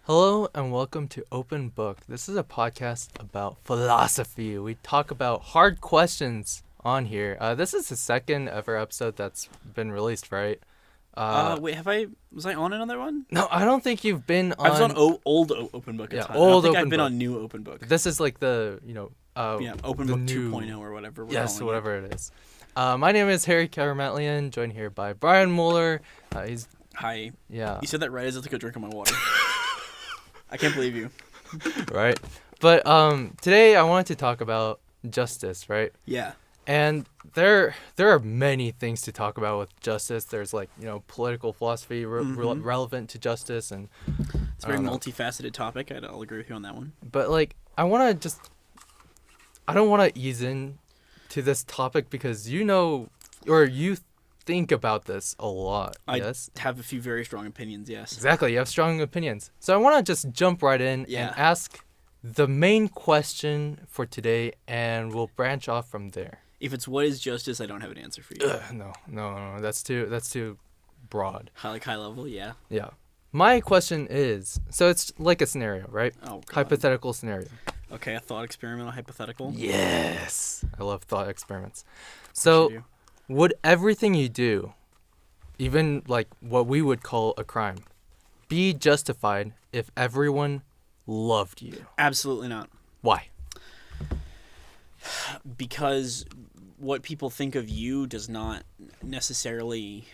Hello and welcome to Open Book. This is a podcast about philosophy. We talk about hard questions on here. This is the second ever episode that's been released, right? Wait, was I on another one? No, I don't think you've been on. I was on old Open Book at the time. Old I don't think Open I've been Book. on new Open Book. This is like the, Open the Book new- 2.0 or whatever. Yes, whatever it is. My name is Harry Kerametlian, joined here by Bryan Mohler. Hi. Yeah, You said that right as I took a drink of my water. I can't believe you. right. But today I wanted to talk about justice, right? Yeah. And there are many things to talk about with justice. There's political philosophy relevant to justice, and It's a very multifaceted topic. I'll agree with you on that one. but I don't want to ease in to this topic because you think about this a lot. Yes, I have a few very strong opinions, yes. exactly. You have strong opinions, so I want to just jump right in Yeah. and ask the main question for today, and we'll branch off from there. If it's what is justice, I don't have an answer for you. No, that's too broad. High level, yeah. Yeah. My question is, so it's like a scenario, right? Oh, God. Hypothetical scenario. Okay, a thought experiment, a hypothetical. Yes. I love thought experiments. What So, you do. would everything you do, even like what we would call a crime, be justified if everyone loved you? Absolutely not. Why? Because what people think of you does not necessarily,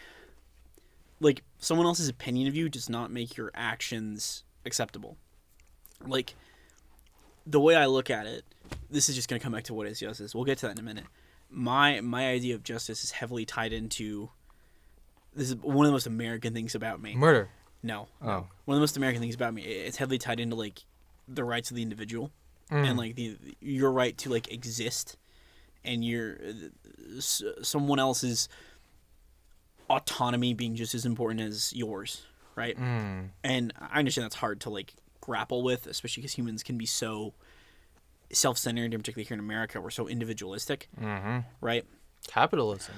like, someone else's opinion of you does not make your actions acceptable. Like, the way I look at it, this is just going to come back to what is justice. We'll get to that in a minute. My idea of justice is heavily tied into, this is one of the most American things about me. Murder. No. Oh. One of the most American things about me, it's heavily tied into, like, the rights of the individual. And like your right to like exist, and someone else's autonomy being just as important as yours, right? And I understand that's hard to like grapple with, especially because humans can be so self-centered, and particularly here in America, we're so individualistic, right? Capitalism.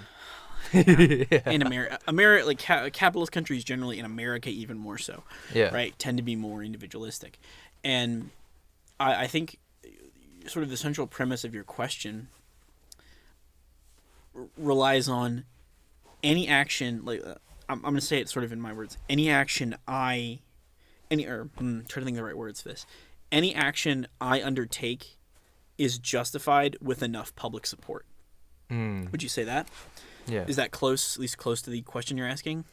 In America, like capitalist countries generally, in America even more so, Yeah. right, tend to be more individualistic, and I think sort of the central premise of your question relies on any action. Like I'm going to say it sort of in my words. Any action try to think of the right words for this. Any action I undertake is justified with enough public support. Would you say that? Yeah. Is that close, at least close to the question you're asking?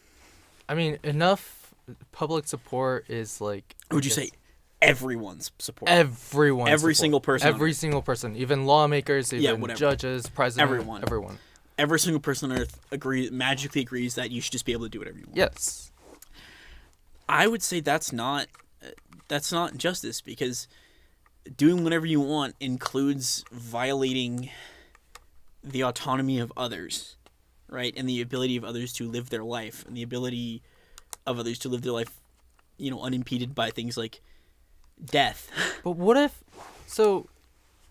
I mean, enough public support is like. Or would you say everyone's support? Everyone. Every single person. Every single person. Even lawmakers, even whatever. judges, president. Everyone. Every single person on Earth magically agrees that you should just be able to do whatever you want. Yes. I would say that's not justice, because doing whatever you want includes violating the autonomy of others, right? And the ability of others to live their life, and the ability of others to live their life, unimpeded by things like death. But what if, so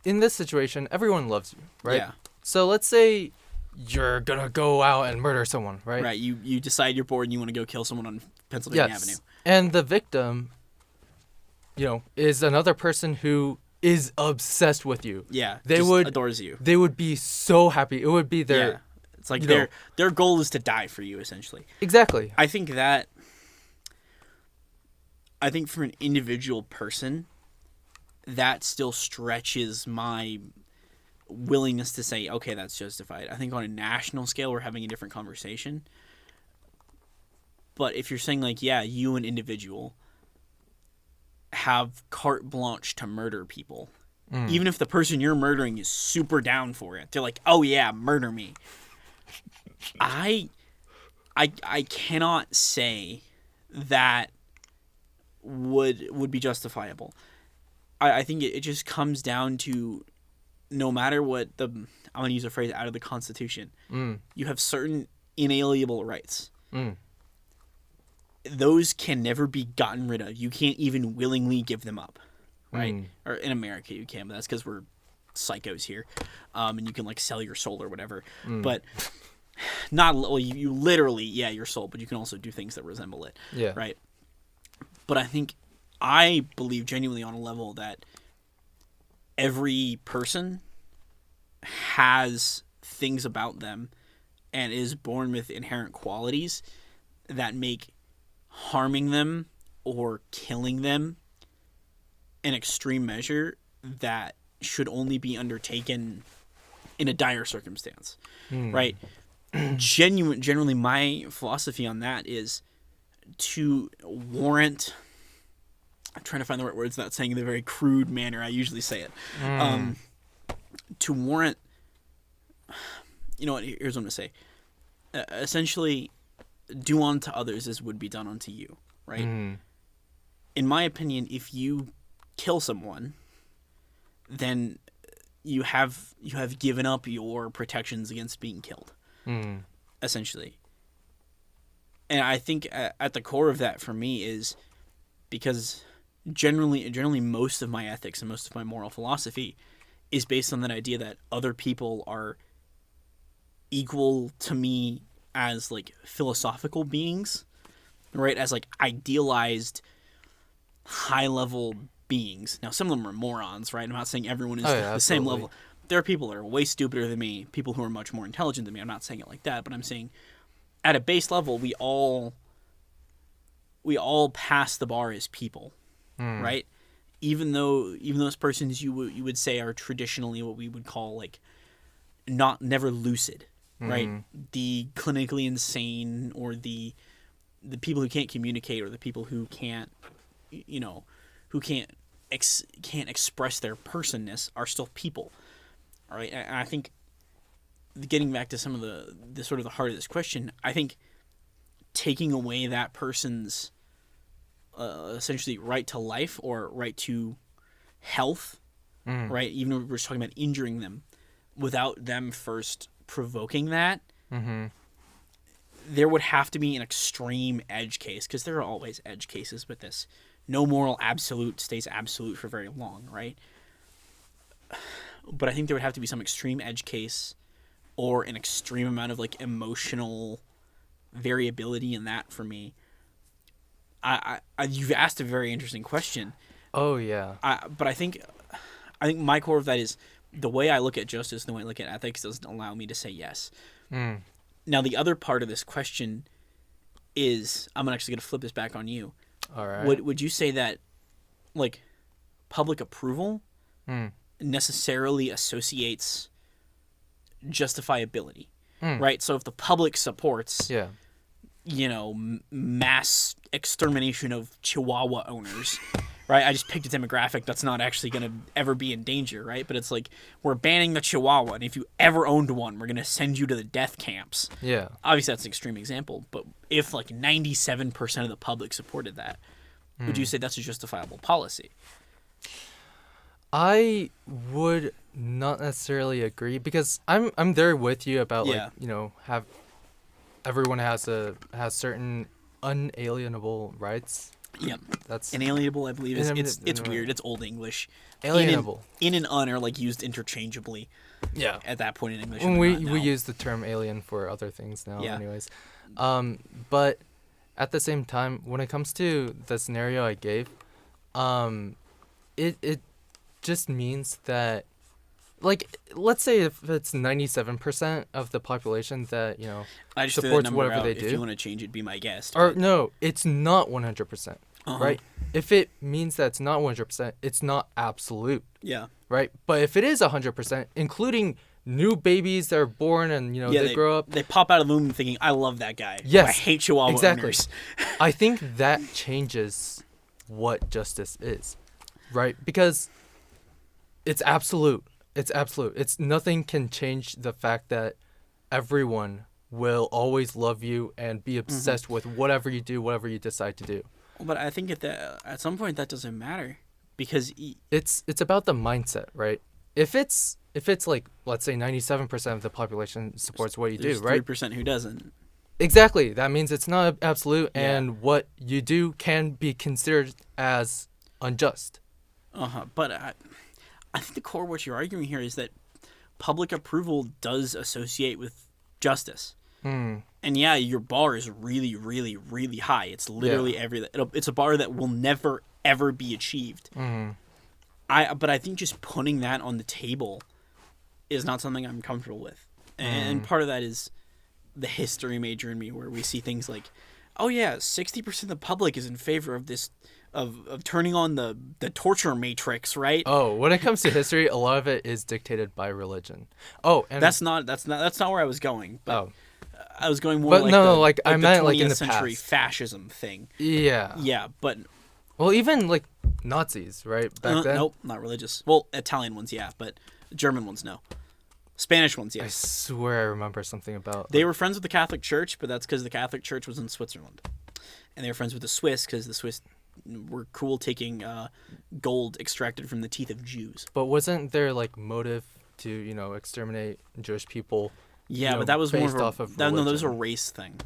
in this situation, everyone loves you, right? Yeah. So let's say you're gonna go out and murder someone, right? Right. You decide you're bored and you want to go kill someone on Pennsylvania Avenue. And the victim, is another person who is obsessed with you. Yeah. They just would adores you. They would be so happy. It would be their Yeah. It's like their goal is to die for you, essentially. Exactly. I think for an individual person, that still stretches my willingness to say, okay, that's justified. I think on a national scale, we're having a different conversation. But if you're saying, like, yeah, you, an individual, have carte blanche to murder people, even if the person you're murdering is super down for it, they're like, oh yeah, murder me. I cannot say that would be justifiable. I think it just comes down to, no matter what I'm going to use a phrase out of the Constitution, you have certain inalienable rights. Those can never be gotten rid of. You can't even willingly give them up, right? Or in America you can, but that's because we're psychos here, and you can like sell your soul or whatever. But not you literally, your soul, but you can also do things that resemble it, Yeah. right? But I think I believe genuinely on a level that every person has things about them and is born with inherent qualities that make harming them or killing them an extreme measure that should only be undertaken in a dire circumstance, right? Generally, my philosophy on that is to warrant. I'm trying to find the right words, not saying in the very crude manner I usually say it. To warrant, you know what? Here's what I'm gonna say. Essentially, do unto others as would be done unto you, right? In my opinion, if you kill someone, then you have given up your protections against being killed, essentially. And I think at the core of that for me is because generally most of my ethics and most of my moral philosophy is based on that idea that other people are equal to me as like philosophical beings, right? As like idealized high level beings. Now some of them are morons, right? I'm not saying everyone is the same level. There are people that are way stupider than me, people who are much more intelligent than me. I'm not saying it like that, but I'm saying at a base level we all pass the bar as people, right? Even those persons you would say are traditionally what we would call like never lucid, right? The clinically insane, or the people who can't communicate, or the people who can't express their personness are still people, all right? And I think getting back to some of the sort of the heart of this question, I think taking away that person's essentially right to life or right to health, right? Even if we're just talking about injuring them, without them first provoking that, there would have to be an extreme edge case, because there are always edge cases with this. No moral absolute stays absolute for very long, right? But I think there would have to be some extreme edge case or an extreme amount of like emotional variability in that for me. You've asked a very interesting question. Oh yeah. But I think my core of that is the way I look at justice and the way I look at ethics doesn't allow me to say yes. Now the other part of this question is, I'm actually going to flip this back on you. All right. Would you say that like public approval necessarily associates justifiability, right? So if the public supports, mass extermination of Chihuahua owners, right? I just picked a demographic that's not actually going to ever be in danger, right? But it's like, we're banning the Chihuahua, and if you ever owned one, we're going to send you to the death camps. Yeah. Obviously, that's an extreme example, but if like 97% of the public supported that, would you say that's a justifiable policy? I would not necessarily agree, because I'm there with you about have everyone has certain unalienable rights. Yep. That's inalienable, I believe. It's weird. It's Old English. Alienable. In and un are like used interchangeably. Yeah. At that point in English. We use the term alien for other things now, anyways. But at the same time, when it comes to the scenario I gave, it just means that, like, let's say if it's 97% of the population that, I just supports that whatever out. they do. If you want to change it, be my guest. Or no, it's not 100%, right? If it means that it's not 100%, it's not absolute. Yeah. Right? But if it is 100%, including new babies that are born and, they grow up. They pop out of the womb thinking, I love that guy. Yes. I hate Chihuahua owners. I think that changes what justice is, right? Because it's absolute. It's absolute. Nothing can change the fact that everyone will always love you and be obsessed with whatever you do, whatever you decide to do. But I think at some point that doesn't matter, because it's about the mindset, right? If it's like, let's say 97% of the population supports what you do, right? 3% who doesn't. Exactly. That means it's not absolute, and what you do can be considered as unjust. But I think the core of what you're arguing here is that public approval does associate with justice. And yeah, your bar is really, really, really high. It's literally it's a bar that will never, ever be achieved. But I think just putting that on the table is not something I'm comfortable with. And part of that is the history major in me, where we see things like, oh yeah, 60% of the public is in favor of this, of turning on the torture matrix, right? Oh, when it comes to history, a lot of it is dictated by religion. Oh, and That's not where I was going. But oh, I was going more but like no, the, like I the meant 20th like in the century past. fascism thing. Yeah. Yeah, but Well, even like Nazis, right? Back then. nope, not religious. Well, Italian ones, yeah, but German ones, no. Spanish ones, I yes. swear I remember something about. They were friends with the Catholic Church, but that's because the Catholic Church was in Switzerland. And they were friends with the Swiss because the Swiss were cool taking gold extracted from the teeth of Jews. But wasn't there like motive to exterminate Jewish people? Yeah, but that was more based of a, off of that was a religion. race thing.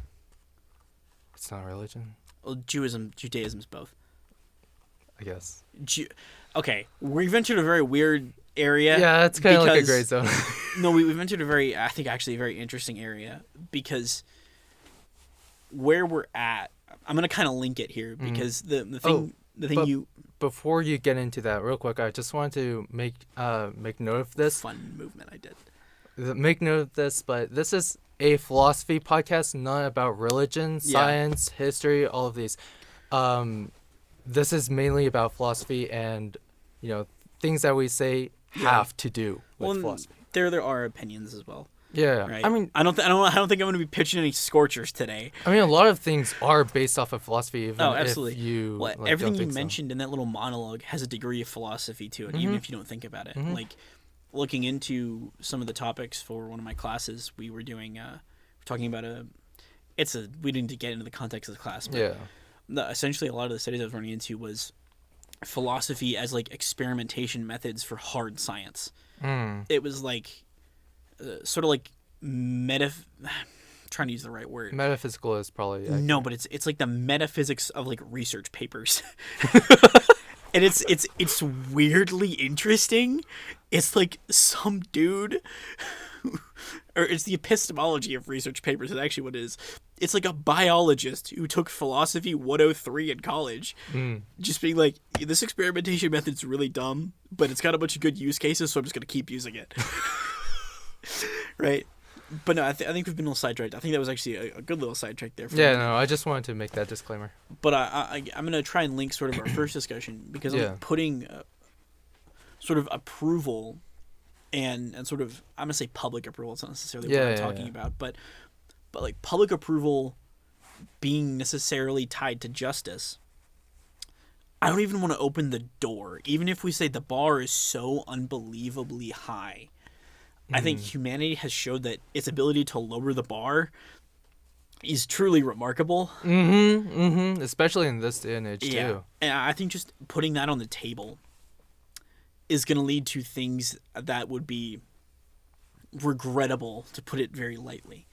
It's not religion, Well, Judaism's both. I guess. Okay, we've entered a very weird area. Yeah, it's kind of like a because- gray zone. No, we've entered I think actually a very interesting area, because where we're at, I'm gonna kind of link it here because the thing but- you Before you get into that, real quick, I just wanted to make note of this. fun movement I did. Make note of this, but this is a philosophy podcast, not about religion, science, history, all of these. This is mainly about philosophy and things that we say have to do with philosophy. There are opinions as well. Yeah, Right. I mean, I don't think I'm going to be pitching any scorchers today. a lot of things are based off of philosophy. Even Absolutely. If you Well, like, everything don't you think so. mentioned in that little monologue has a degree of philosophy to it, even if you don't think about it. Like looking into some of the topics for one of my classes, we were doing we're talking about we didn't get into the context of the class, but essentially a lot of the studies I was running into was philosophy as like experimentation methods for hard science. It was like sort of like trying to use the right word. Metaphysical is probably No, but it's like the metaphysics of like research papers. And it's weirdly interesting. It's like some dude or it's the epistemology of research papers is actually what it is. It's like a biologist who took philosophy 103 in college. Just being like, this experimentation method's really dumb, but it's got a bunch of good use cases, so I'm just going to keep using it. Right? But no, I think we've been a little sidetracked. I think that was actually a good little sidetrack there. No, I just wanted to make that disclaimer. But I'm going to try and link sort of our first discussion, because I'm putting sort of approval and sort of, I'm going to say public approval. It's not necessarily what I'm talking about, but like public approval being necessarily tied to justice. I don't even want to open the door, even if we say the bar is so unbelievably high. I think humanity has showed that its ability to lower the bar is truly remarkable. Especially in this day and age too. And I think just putting that on the table is going to lead to things that would be regrettable, to put it very lightly.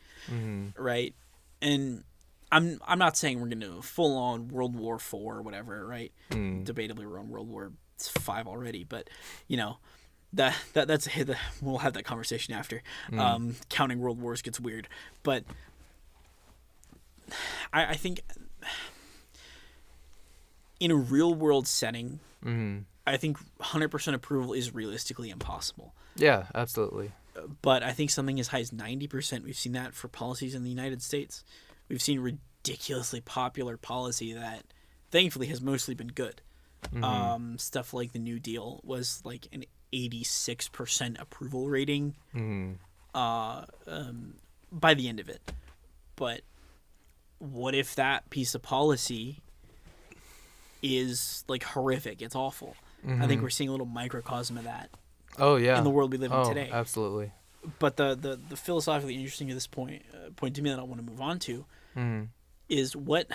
Right? And I'm not saying we're going to full on World War IV or whatever, right? Debatably we're on World War V already, but that's we'll have that conversation after. Counting world wars gets weird, but I think in a real world setting, I think 100% approval is realistically impossible. Yeah, absolutely. But I think something as high as 90%, we've seen that for policies in the United States. We've seen ridiculously popular policy that thankfully has mostly been good. Stuff like the New Deal was like an 86% approval rating by the end of it. But what if that piece of policy is like horrific? It's awful. I think we're seeing a little microcosm of that. Oh yeah, in the world we live in today. Absolutely. But the philosophically interesting to this point to me that I want to move on to is what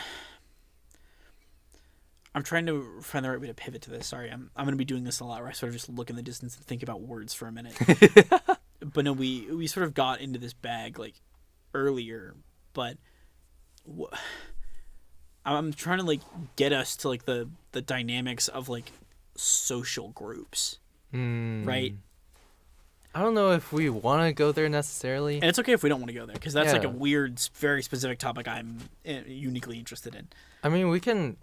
I'm trying to find the right way to pivot to this. Sorry, I'm going to be doing this a lot where I sort of just look in the distance and think about words for a minute. But no, we sort of got into this bag like earlier, but I'm trying to like get us to like the dynamics of like social groups, right? I don't know if we want to go there necessarily. And it's okay if we don't want to go there, because that's like a weird, very specific topic I'm uniquely interested in. I mean, we can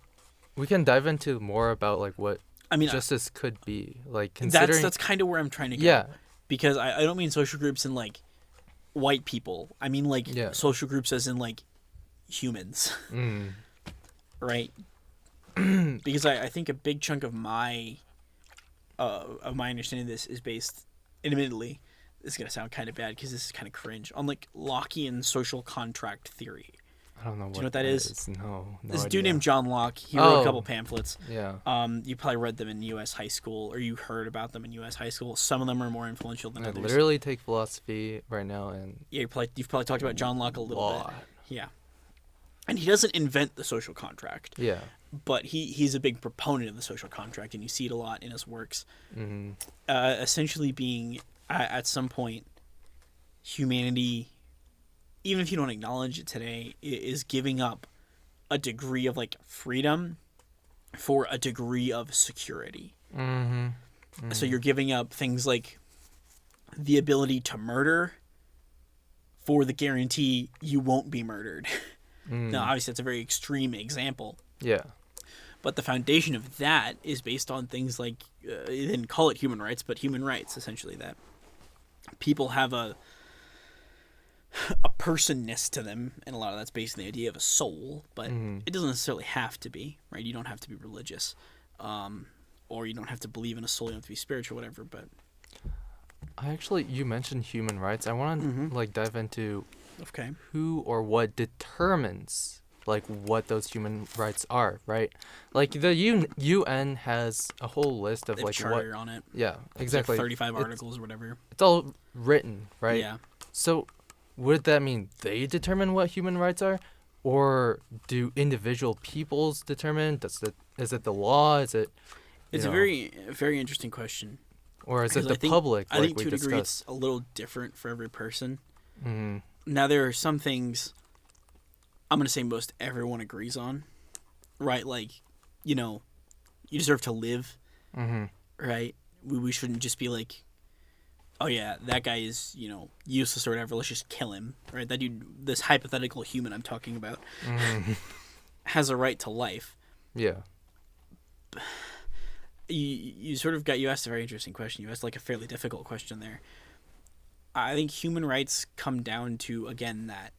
we can dive into more about like what I mean, justice could be, like considering. that's kind of where I'm trying to go. Yeah. Because I don't mean social groups in like white people. I mean like Yeah. social groups as in like humans, Mm. right? Because I think a big chunk of my understanding of this is based, admittedly, this is gonna sound kind of bad because this is kind of cringe, on like Lockean social contract theory. I don't know. Do you know what that is? No. This idea. dude named John Locke. He wrote Oh. a couple pamphlets. Yeah. You probably read them in U.S. high school, or you heard about them in U.S. high school. Some of them are more influential than I others. literally take philosophy right now, and Yeah, you've probably talked about John Locke a little lot. bit. Yeah, and he doesn't invent the social contract, Yeah. but he's a big proponent of the social contract, and you see it a lot in his works. Mm-hmm. Essentially, being at some point, humanity, even if you don't acknowledge it today, is giving up a degree of like freedom for a degree of security. Mm-hmm. So you're giving up things like the ability to murder for the guarantee you won't be murdered. Now, obviously, that's a very extreme example, Yeah. but the foundation of that is based on things like, they didn't call it human rights, but human rights, essentially, that people have a personness to them, and a lot of that's based on the idea of a soul, but it doesn't necessarily have to be, right? You don't have to be religious, or you don't have to believe in a soul, you don't have to be spiritual, whatever, but... You mentioned human rights. I want to like dive into Okay. who or what determines like what those human rights are, right? Like the UN has a whole list of They have like a what. charter on it. Yeah, It's exactly. like 35 articles or whatever. It's all written, right? Yeah. So, would that mean they determine what human rights are, or do individual peoples determine? Is it the law? Is it? It's a very, very interesting question. Or is it 'Cause the public? I think like to we a degree discussed? it's a little different for every person. Mm-hmm. Now, there are some things I'm going to say most everyone agrees on, right? Like, you deserve to live, Mm-hmm. right? We shouldn't just be like, oh yeah, that guy is, useless or whatever, let's just kill him, right? That dude, this hypothetical human I'm talking about, has a right to life. Yeah. You asked a very interesting question. You asked like a fairly difficult question there. I think human rights come down to, again, that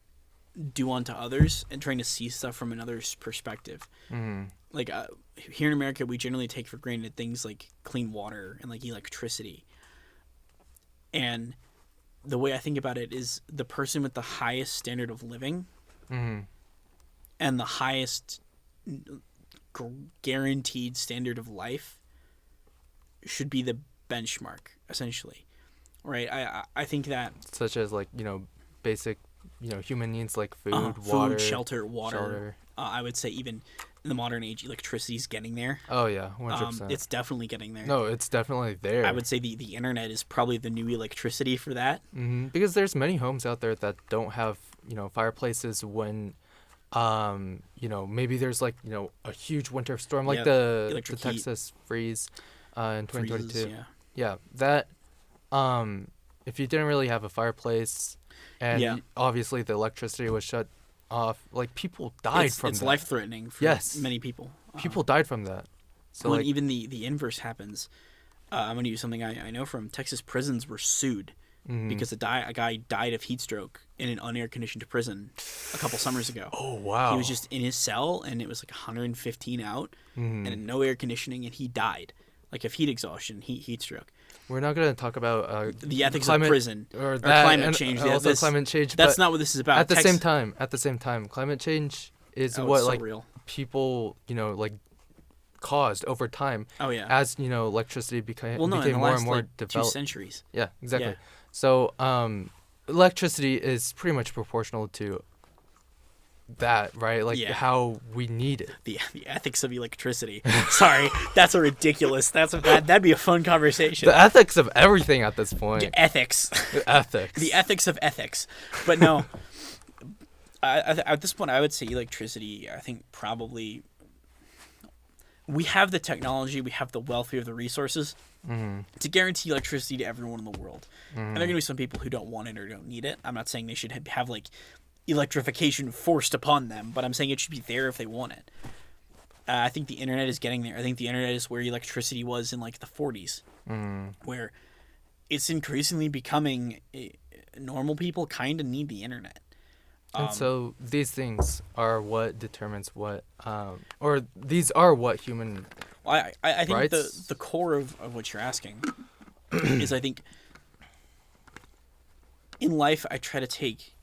do unto others and trying to see stuff from another's perspective. Mm-hmm. Like here in America, we generally take for granted things like clean water and like electricity. And the way I think about it is the person with the highest standard of living Mm-hmm. and the highest guaranteed standard of life should be the benchmark, essentially, right? I think that Such as like basic human needs like food, water, shelter, water. I would say even in the modern age, electricity is getting there. Oh yeah, 100%. It's definitely getting there. No, it's definitely there. I would say the internet is probably the new electricity for that. Mm-hmm. Because there's many homes out there that don't have fireplaces when maybe there's like a huge winter storm like Yeah, the electric heat. Texas freeze in 2022. Freezes, yeah. Yeah, that if you didn't really have a fireplace and Yeah. obviously the electricity was shut off, like people died from it's that. life threatening for Yes. many people. People died from that. So when like even the inverse happens, I'm going to use something I know from Texas prisons were sued because a guy died of heat stroke in an unair conditioned prison a couple summers ago. oh wow. He was just in his cell and it was like 115 out and no air conditioning and he died like of heat exhaustion, heat stroke. We're not going to talk about The ethics climate, of prison or that, climate and change. also climate change. That's but not what this is about. At the same time, climate change is what it's so like real. people like caused over time. Oh yeah. As electricity became Well, no, in became the more last and more like 2 developed. centuries. Yeah, exactly. Yeah. So electricity is pretty much proportional to that, right? Like Yeah. how we need it. The ethics of electricity. Sorry, that's a ridiculous. That'd be a fun conversation. The ethics of everything at this point. Ethics. The ethics. The ethics of ethics. But no, at this point, I would say electricity. I think probably we have the technology, we have the wealth, we have the resources to guarantee electricity to everyone in the world. And there are going to be some people who don't want it or don't need it. I'm not saying they should have like electrification forced upon them, but I'm saying it should be there if they want it. I think the internet is getting there. I think the internet is where electricity was in like the 40s, where it's increasingly becoming normal people kind of need the internet. And so these things are what determines what, or these are what human I think rights? the core of what you're asking is, I think, in life I try to take,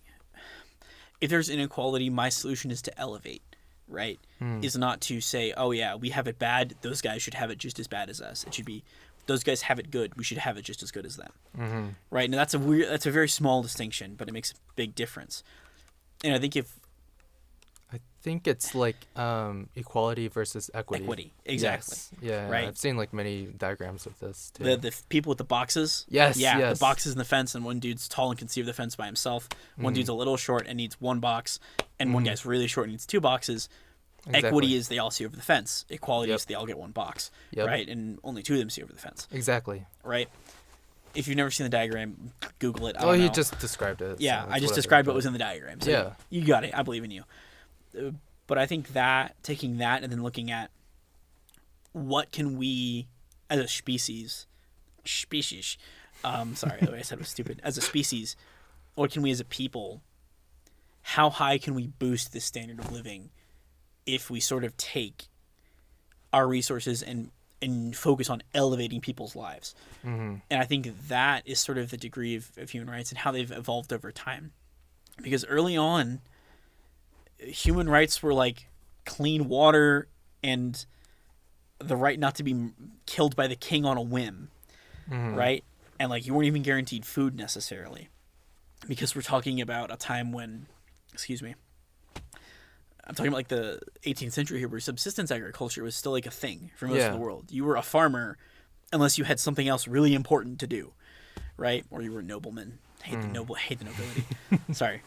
if there's inequality, my solution is to elevate, right? Is not to say, oh yeah, we have it bad, those guys should have it just as bad as us. It should be, those guys have it good, we should have it just as good as them. Right? And that's a very small distinction, but it makes a big difference. And I think I think it's like equality versus equity. Equity, exactly. Yes. Yeah, Right. I've seen like many diagrams of this too. the people with the boxes, Yes, yeah, yes. the boxes in the fence, and one dude's tall and can see over the fence by himself. One dude's a little short and needs one box, and one guy's really short and needs two boxes. Exactly. Equity is they all see over the fence. Equality Yep. is they all get one box, Yep. right? And only two of them see over the fence, Exactly. right? If you've never seen the diagram, Google it. I Oh, don't you know. just described it. Yeah, so I it's just whatever, described what but- was in the diagram. So Yeah. you got it. I believe in you. But I think that taking that and then looking at what can we as a species, sorry, the way I said it was stupid. As a species, what can we as a people, how high can we boost the standard of living if we sort of take our resources and focus on elevating people's lives? And I think that is sort of the degree of human rights and how they've evolved over time. Because early on, human rights were like clean water and the right not to be killed by the king on a whim, right? And like you weren't even guaranteed food necessarily, because we're talking about a time when, excuse me, I'm talking about like the 18th century here, where subsistence agriculture was still like a thing for most of the world. You were a farmer unless you had something else really important to do, right? Or you were a nobleman. Hate the nobility. Sorry.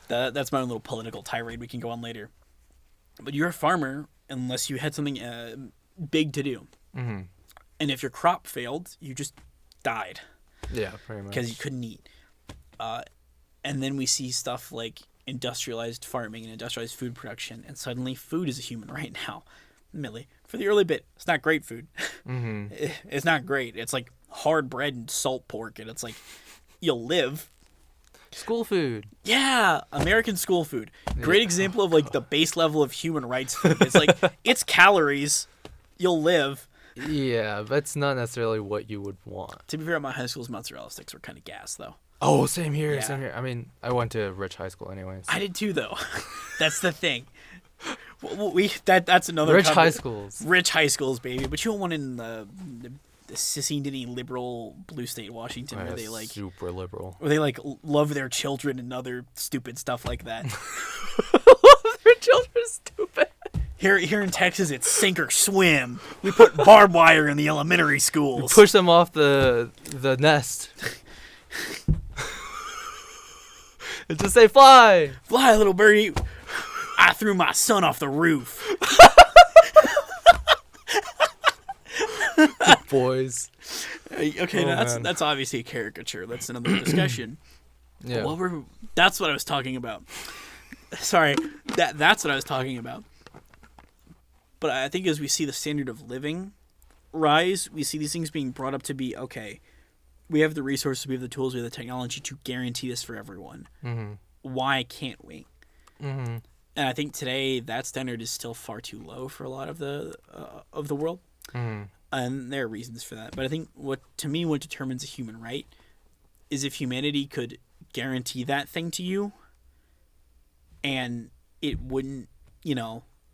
That's my own little political tirade we can go on later. But you're a farmer unless you had something big to do. And if your crop failed, you just died. Yeah, pretty much. Because you couldn't eat. And then we see stuff like industrialized farming and industrialized food production, and suddenly food is a human right now. Admittedly, for the early bit, it's not great food. It's not great. It's like hard bread and salt pork, and it's like, you'll live. School food. Yeah, American school food. Great example of like the base level of human rights food. It's like, it's calories, you'll live. Yeah, that's not necessarily what you would want. To be fair, my high school's mozzarella sticks were kind of gas, though. Oh, same here, Yeah. same here. I mean, I went to a rich high school anyways. I did too, though. That's the thing. That's another Rich high conver- schools. Rich high schools, baby. But you don't want in the sissy ditty liberal blue state Washington where they like super liberal. where they like love their children and other stupid stuff like that. Their children are stupid. Here in Texas, it's sink or swim. We put barbed wire in the elementary schools. Push them off the nest. And just say fly. Fly, little birdie. I threw my son off the roof. Boys. Okay, Oh, now man. that's obviously a caricature. That's another discussion. Yeah. That's what I was talking about. Sorry, that's what I was talking about. But I think as we see the standard of living rise, we see these things being brought up to be, okay, we have the resources, we have the tools, we have the technology to guarantee this for everyone. Why can't we? And I think today that standard is still far too low for a lot of the world. And there are reasons for that. But I think what determines a human right is if humanity could guarantee that thing to you and it wouldn't,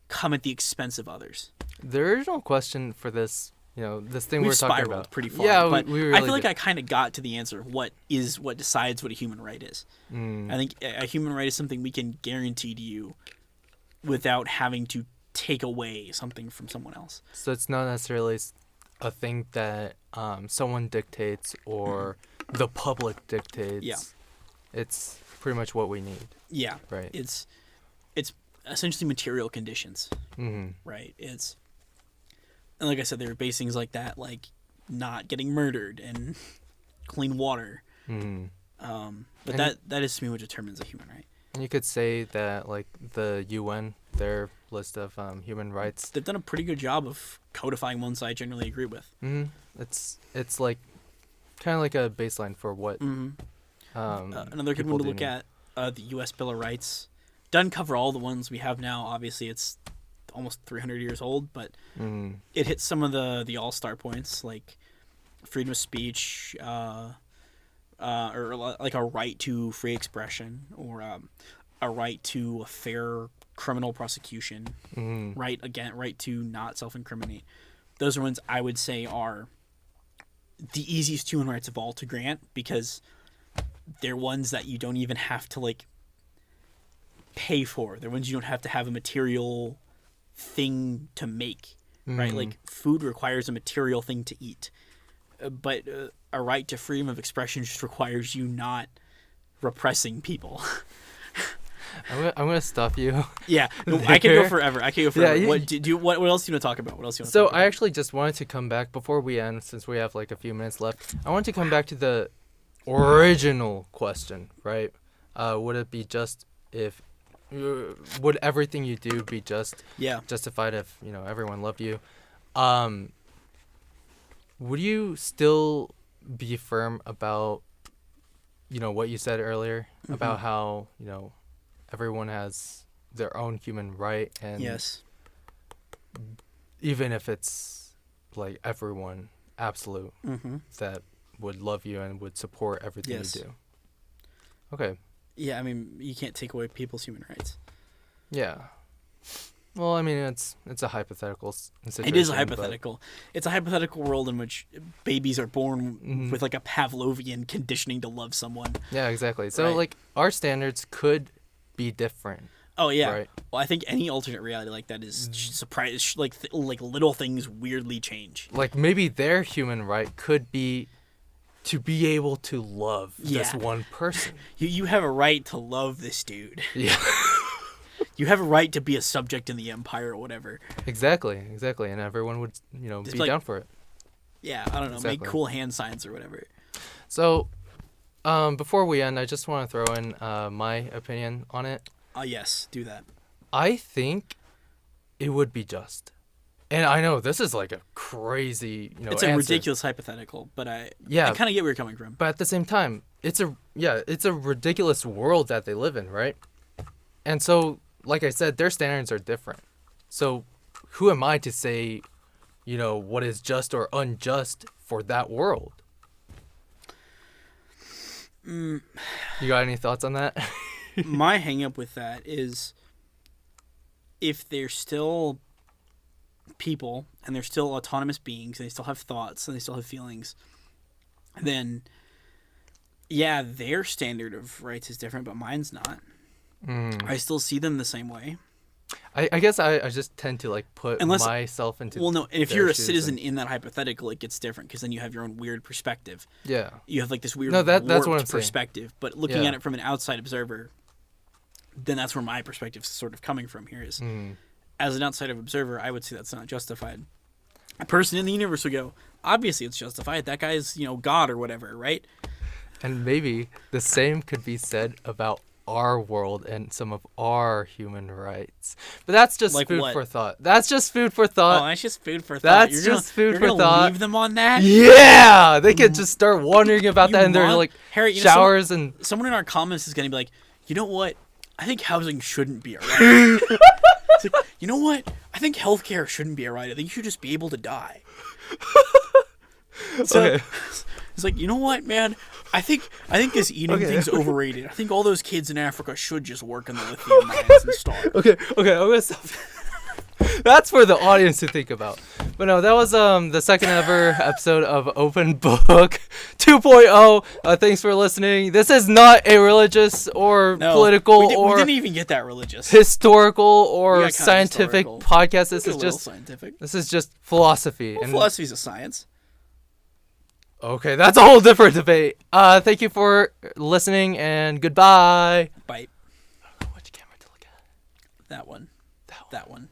come at the expense of others. The original question for this, this thing We've we're talking spiraled about. pretty far. Yeah, but we really I feel like did. I kind of got to the answer. What decides what a human right is? I think a human right is something we can guarantee to you without having to take away something from someone else. So it's not necessarily a thing that someone dictates or the public dictates. Yeah. It's pretty much what we need. Yeah. Right. It's essentially material conditions. Right. And like I said, there are base things like that, like not getting murdered and clean water. But that is to me what determines a human right. And you could say that like the UN their list of human rights. They've done a pretty good job of codifying ones I generally agree with. It's like kind of like a baseline for what. Another good one to look at, the U.S. Bill of Rights. Doesn't cover all the ones we have now. Obviously, it's almost 300 years old, but it hits some of the all-star points, like freedom of speech, or like a right to free expression, or a right to a fair criminal prosecution, right to not self-incriminate. Those are ones I would say are the easiest human rights of all to grant, because they're ones that you don't even have to like pay for. They're ones you don't have to have a material thing to make, right? Like food requires a material thing to eat, but a right to freedom of expression just requires you not repressing people. I'm gonna stop you. Yeah, no, I could go forever. Yeah, what else do you want to talk about? I actually just wanted to come back before we end, since we have like a few minutes left. I want to come back to the original question, right? Would it be just if would everything you do be justified if everyone loved you? Would you still be firm about what you said earlier about how everyone has their own human right, and yes, even if it's like everyone absolute that would love you and would support everything you do? Okay. Yeah, I mean, you can't take away people's human rights. Yeah. Well, I mean, it's a hypothetical situation. It is a hypothetical. It's a hypothetical world in which babies are born with like a Pavlovian conditioning to love someone. Yeah, exactly. So like our standards could be different. Oh yeah. Right? Well, I think any alternate reality like that is surprise. Like little things weirdly change. Like maybe their human right could be to be able to love this one person. You have a right to love this dude. Yeah. You have a right to be a subject in the empire or whatever. Exactly. And everyone would, be down for it. Yeah, I don't know, make cool hand signs or whatever. So, before we end, I just want to throw in my opinion on it. Yes, do that. I think it would be just. And I know this is like a crazy, it's a ridiculous hypothetical, but I kind of get where you're coming from. But at the same time, it's a ridiculous world that they live in, right? And so, like I said, their standards are different. So, who am I to say, what is just or unjust for that world? You got any thoughts on that? My hang up with that is if they're still people and they're still autonomous beings and they still have thoughts and they still have feelings, then yeah, their standard of rights is different, but mine's not. I still see them the same way. I guess I just tend to like put myself into. Well, no, if you're a citizen in that hypothetical, it gets different because then you have your own weird perspective. Yeah, you have like this weird that's what I'm perspective. Saying. But looking at it from an outside observer, then that's where my perspective is sort of coming from. Here is, as an outside observer, I would say that's not justified. A person in the universe would go, obviously it's justified. That guy's God or whatever, right? And maybe the same could be said about our world and some of our human rights, but that's just like food for thought. That's just food for thought. Oh, that's just food for thought. That's just food for thought. Leave them on that. Yeah, they could just start wondering about that in their like Harry, showers and. Someone in our comments is gonna be like, you know what? I think housing shouldn't be a right. It's like, you know what? I think healthcare shouldn't be a right. I think you should just be able to die. So, okay. It's like, you know what, man? I think this eating thing's overrated. I think all those kids in Africa should just work in the lithium mines and starve. Okay, I'm gonna stop. That's for the audience to think about. But no, that was the second ever episode of Open Book 2.0. Thanks for listening. This is not a religious or political or we didn't even get that religious, historical or scientific podcast. This is just scientific. This is just philosophy. Well, philosophy is a science. Okay, that's a whole different debate. Thank you for listening and goodbye. Bye. I don't know which camera to look at. That one. That one.